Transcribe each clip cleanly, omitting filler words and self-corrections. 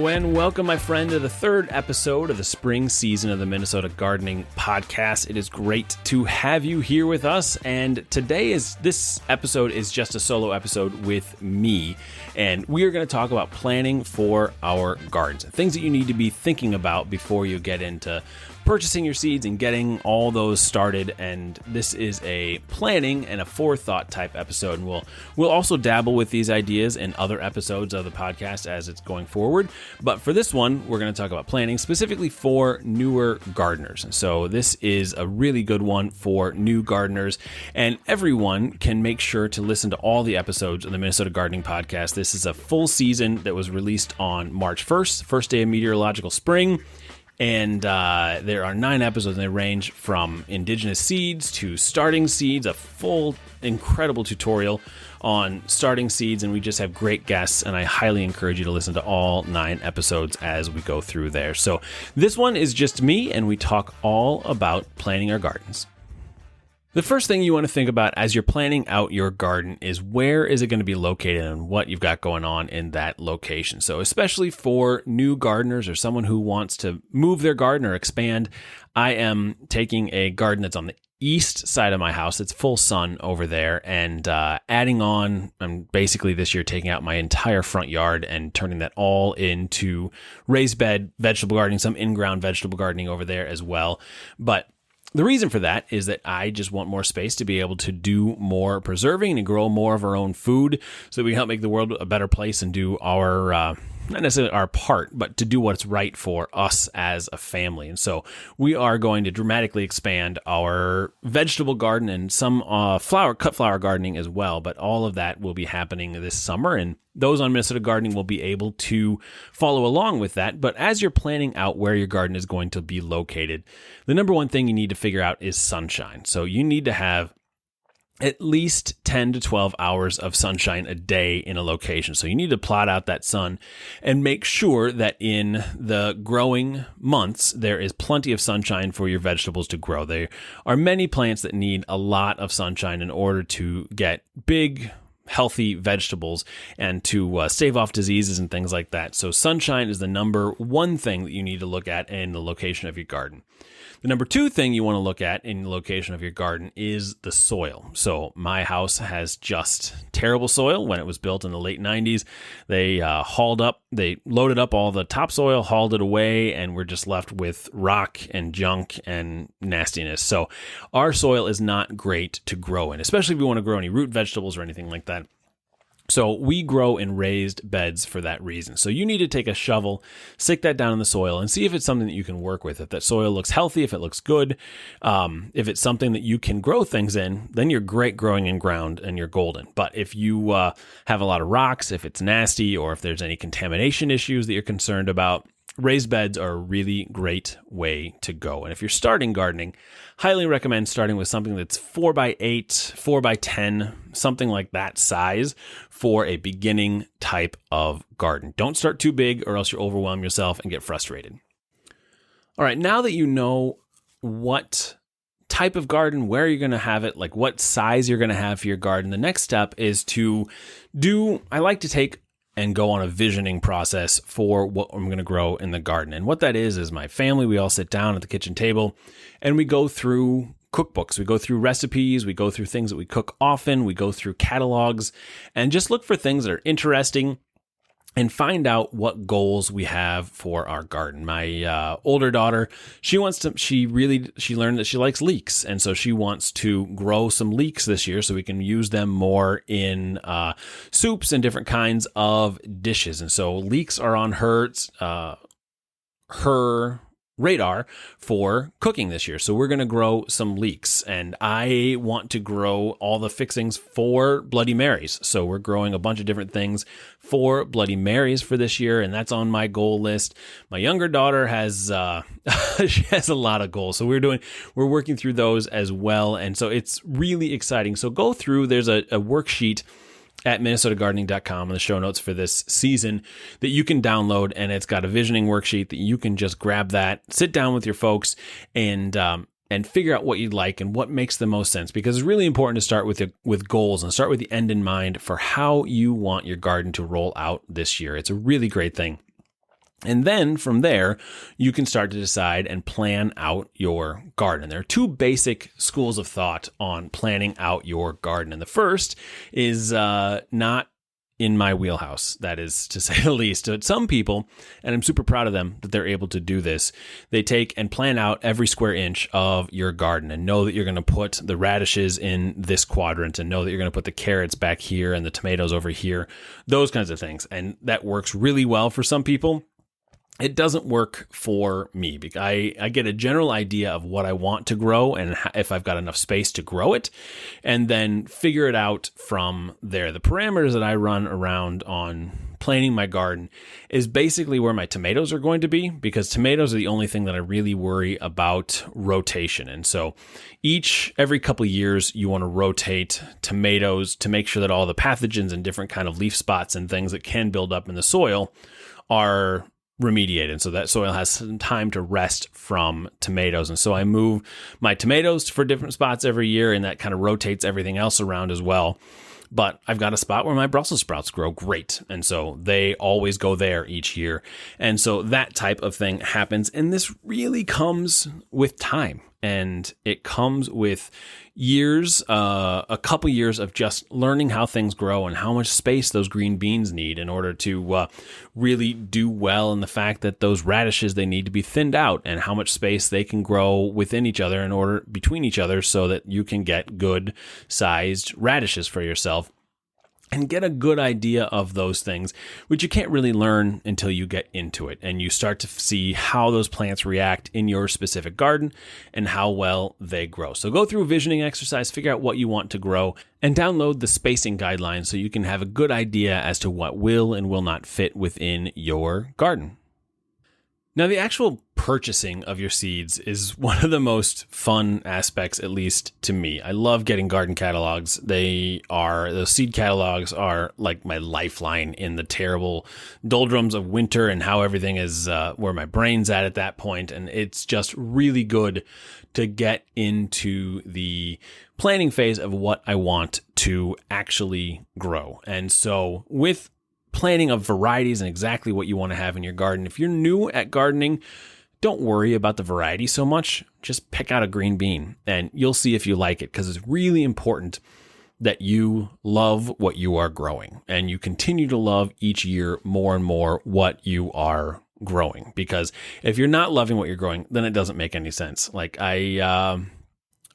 Hello and welcome, my friend, to the third episode of the spring season of the Minnesota Gardening Podcast. It is great to have you here with us, and this episode is just a solo episode with me, and we are going to talk about planning for our gardens, things that you need to be thinking about before you get into purchasing your seeds and getting all those started. And this is a planning and a forethought type episode, and we'll also dabble with these ideas in other episodes of the podcast as it's going forward. But for this one, we're going to talk about planning specifically for newer gardeners. So this is a really good one for new gardeners, and everyone can make sure to listen to all the episodes of the Minnesota Gardening Podcast. This is a full season that was released on March 1st, first day of meteorological spring. And there are 9 episodes, and they range from indigenous seeds to starting seeds, a full, incredible tutorial on starting seeds, and we just have great guests, and I highly encourage you to listen to all 9 episodes as we go through there. So this one is just me, and we talk all about planning our gardens. The first thing you want to think about as you're planning out your garden is where is it going to be located and what you've got going on in that location. So especially for new gardeners or someone who wants to move their garden or expand, I am taking a garden that's on the east side of my house. It's full sun over there, and adding on, I'm basically this year taking out my entire front yard and turning that all into raised bed vegetable gardening, some in-ground vegetable gardening over there as well. But the reason for that is that I just want more space to be able to do more preserving and grow more of our own food so that we can help make the world a better place and do our, not necessarily our part, but to do what's right for us as a family. And so we are going to dramatically expand our vegetable garden and some cut flower gardening as well. But all of that will be happening this summer, and those on Minnesota Gardening will be able to follow along with that. But as you're planning out where your garden is going to be located, the number one thing you need to figure out is sunshine. So you need to have at least 10 to 12 hours of sunshine a day in a location. So you need to plot out that sun and make sure that in the growing months, there is plenty of sunshine for your vegetables to grow. There are many plants that need a lot of sunshine in order to get big, healthy vegetables and to stave off diseases and things like that. So sunshine is the number one thing that you need to look at in the location of your garden. The number 2 thing you want to look at in the location of your garden is the soil. So my house has just terrible soil. When it was built in the late 90s, they loaded up all the topsoil, hauled it away, and we're just left with rock and junk and nastiness. So our soil is not great to grow in, especially if you want to grow any root vegetables or anything like that. So we grow in raised beds for that reason. So you need to take a shovel, stick that down in the soil, and see if it's something that you can work with. If that soil looks healthy, if it looks good, if it's something that you can grow things in, then you're great growing in ground and you're golden. But if you have a lot of rocks, if it's nasty, or if there's any contamination issues that you're concerned about, raised beds are a really great way to go. And if you're starting gardening, highly recommend starting with something that's 4x8, 4x10, something like that size for a beginning type of garden. Don't start too big or else you'll overwhelm yourself and get frustrated. All right, now that you know what type of garden, where you're going to have it, like what size you're going to have for your garden, the next step is I like to take and go on a visioning process for what I'm going to grow in the garden. And what that is my family, we all sit down at the kitchen table and we go through cookbooks, we go through recipes, we go through things that we cook often, we go through catalogs, and just look for things that are interesting and find out what goals we have for our garden. My older daughter, she learned that she likes leeks. And so she wants to grow some leeks this year so we can use them more in soups and different kinds of dishes. And so leeks are on her radar for cooking this year. So we're going to grow some leeks, and I want to grow all the fixings for Bloody Marys. So we're growing a bunch of different things for Bloody Marys for this year, and that's on my goal list. My younger daughter has she has a lot of goals, so we're working through those as well, and so it's really exciting. So go through. There's a worksheet at minnesotagardening.com in the show notes for this season that you can download, and it's got a visioning worksheet that you can just grab that, sit down with your folks, and figure out what you'd like and what makes the most sense, because it's really important to start with goals and start with the end in mind for how you want your garden to roll out this year. It's a really great thing. And then from there, you can start to decide and plan out your garden. There are two basic schools of thought on planning out your garden. And the first is not in my wheelhouse, that is to say the least. But some people, and I'm super proud of them that they're able to do this, they take and plan out every square inch of your garden and know that you're going to put the radishes in this quadrant and know that you're going to put the carrots back here and the tomatoes over here, those kinds of things. And that works really well for some people. It doesn't work for me because I get a general idea of what I want to grow and if I've got enough space to grow it, and then figure it out from there. The parameters that I run around on planning my garden is basically where my tomatoes are going to be, because tomatoes are the only thing that I really worry about rotation. And so every couple of years, you want to rotate tomatoes to make sure that all the pathogens and different kind of leaf spots and things that can build up in the soil are remediated, so that soil has some time to rest from tomatoes. And so I move my tomatoes for different spots every year, and that kind of rotates everything else around as well. But I've got a spot where my Brussels sprouts grow great, and so they always go there each year. And so that type of thing happens, and this really comes with time, and it comes with years, a couple years of just learning how things grow and how much space those green beans need in order to really do well, and the fact that those radishes, they need to be thinned out, and how much space they can grow within each other between each other so that you can get good sized radishes for yourself. And get a good idea of those things, which you can't really learn until you get into it and you start to see how those plants react in your specific garden and how well they grow. So go through a visioning exercise, figure out what you want to grow, and download the spacing guidelines so you can have a good idea as to what will and will not fit within your garden. Now, the actual purchasing of your seeds is one of the most fun aspects, at least to me. I love getting garden catalogs. Those seed catalogs are like my lifeline in the terrible doldrums of winter and how everything is where my brain's at that point. And it's just really good to get into the planning phase of what I want to actually grow. And so with planning of varieties and exactly what you want to have in your garden. If you're new at gardening, don't worry about the variety so much. Just pick out a green bean and you'll see if you like it, because it's really important that you love what you are growing and you continue to love each year more and more what you are growing. Because if you're not loving what you're growing, then it doesn't make any sense. Like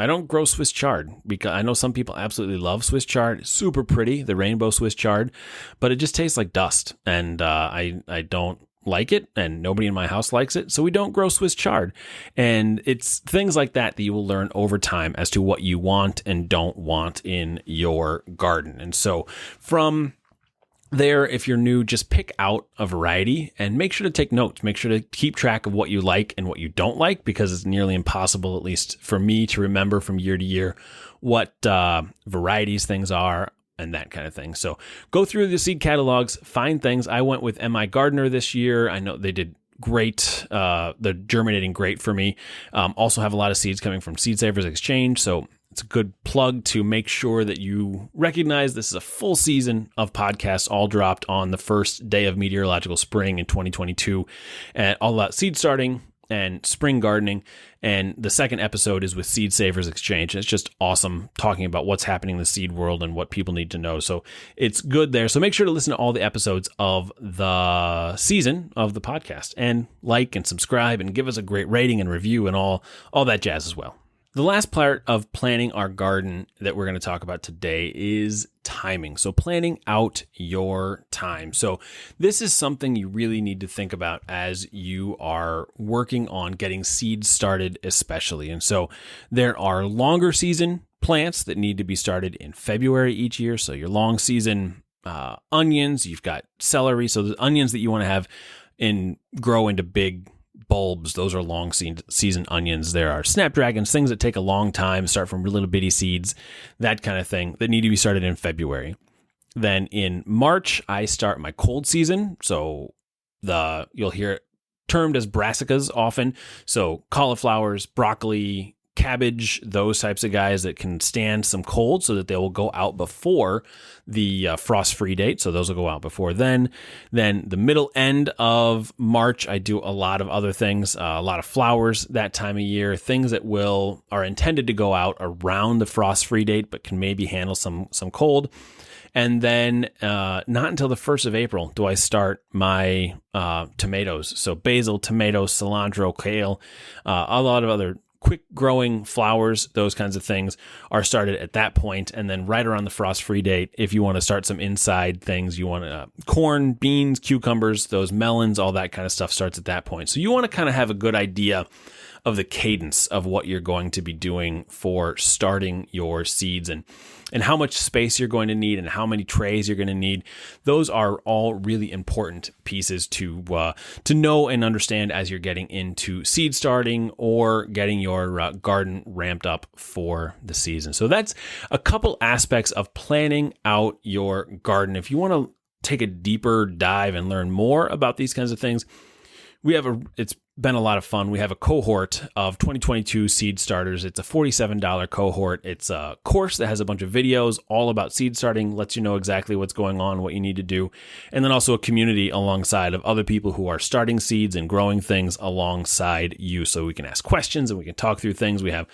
I don't grow Swiss chard because I know some people absolutely love Swiss chard. It's super pretty, the rainbow Swiss chard, but it just tastes like dust, and I don't like it, and nobody in my house likes it, so we don't grow Swiss chard. And it's things like that you will learn over time as to what you want and don't want in your garden. And so from there, if you're new, just pick out a variety and make sure to take notes. Make sure to keep track of what you like and what you don't like, because it's nearly impossible, at least for me, to remember from year to year what varieties things are and that kind of thing. So go through the seed catalogs, find things. I went with MI Gardener this year. I know they did great. They're germinating great for me. Also have a lot of seeds coming from Seed Savers Exchange. So it's a good plug to make sure that you recognize this is a full season of podcasts, all dropped on the first day of meteorological spring in 2022, and all about seed starting and spring gardening. And the second episode is with Seed Savers Exchange. It's just awesome talking about what's happening in the seed world and what people need to know. So it's good there. So make sure to listen to all the episodes of the season of the podcast and like and subscribe and give us a great rating and review and all that jazz as well. The last part of planning our garden that we're going to talk about today is timing. So planning out your time. So this is something you really need to think about as you are working on getting seeds started, especially. And so there are longer season plants that need to be started in February each year. So your long season onions, you've got celery. So the onions that you want to have grow into big bulbs, those are long season onions. There are snapdragons, things that take a long time, start from little bitty seeds, that kind of thing, that need to be started in February. Then in March, I start my cold season. So you'll hear it termed as brassicas often. So cauliflowers, broccoli, cabbage, those types of guys that can stand some cold so that they will go out before the frost-free date. So those will go out before then. Then the middle end of March, I do a lot of other things, a lot of flowers that time of year, things that are intended to go out around the frost-free date, but can maybe handle some cold. And then not until the 1st of April do I start my tomatoes. So basil, tomatoes, cilantro, kale, a lot of other quick growing flowers, those kinds of things are started at that point. And then right around the frost-free date, if you want to start some inside things, you want corn, beans, cucumbers, those melons, all that kind of stuff starts at that point. So you want to kind of have a good idea of the cadence of what you're going to be doing for starting your seeds and how much space you're going to need and how many trays you're going to need. Those are all really important pieces to know and understand as you're getting into seed starting or getting your garden ramped up for the season. So that's a couple aspects of planning out your garden. If you want to take a deeper dive and learn more about these kinds of things, it's been a lot of fun. We have a cohort of 2022 seed starters. It's a $47 cohort. It's a course that has a bunch of videos all about seed starting, lets you know exactly what's going on, what you need to do, and then also a community alongside of other people who are starting seeds and growing things alongside you. So we can ask questions and we can talk through things. We have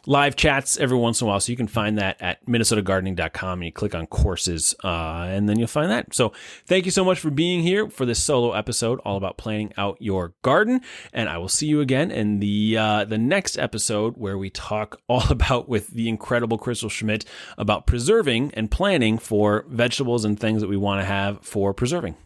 live chats every once in a while. So you can find that at minnesotagardening.com and you click on courses and then you'll find that. So thank you so much for being here for this solo episode all about planning out your garden. And I will see you again in the next episode where we talk all about with the incredible Crystal Schmidt about preserving and planning for vegetables and things that we want to have for preserving.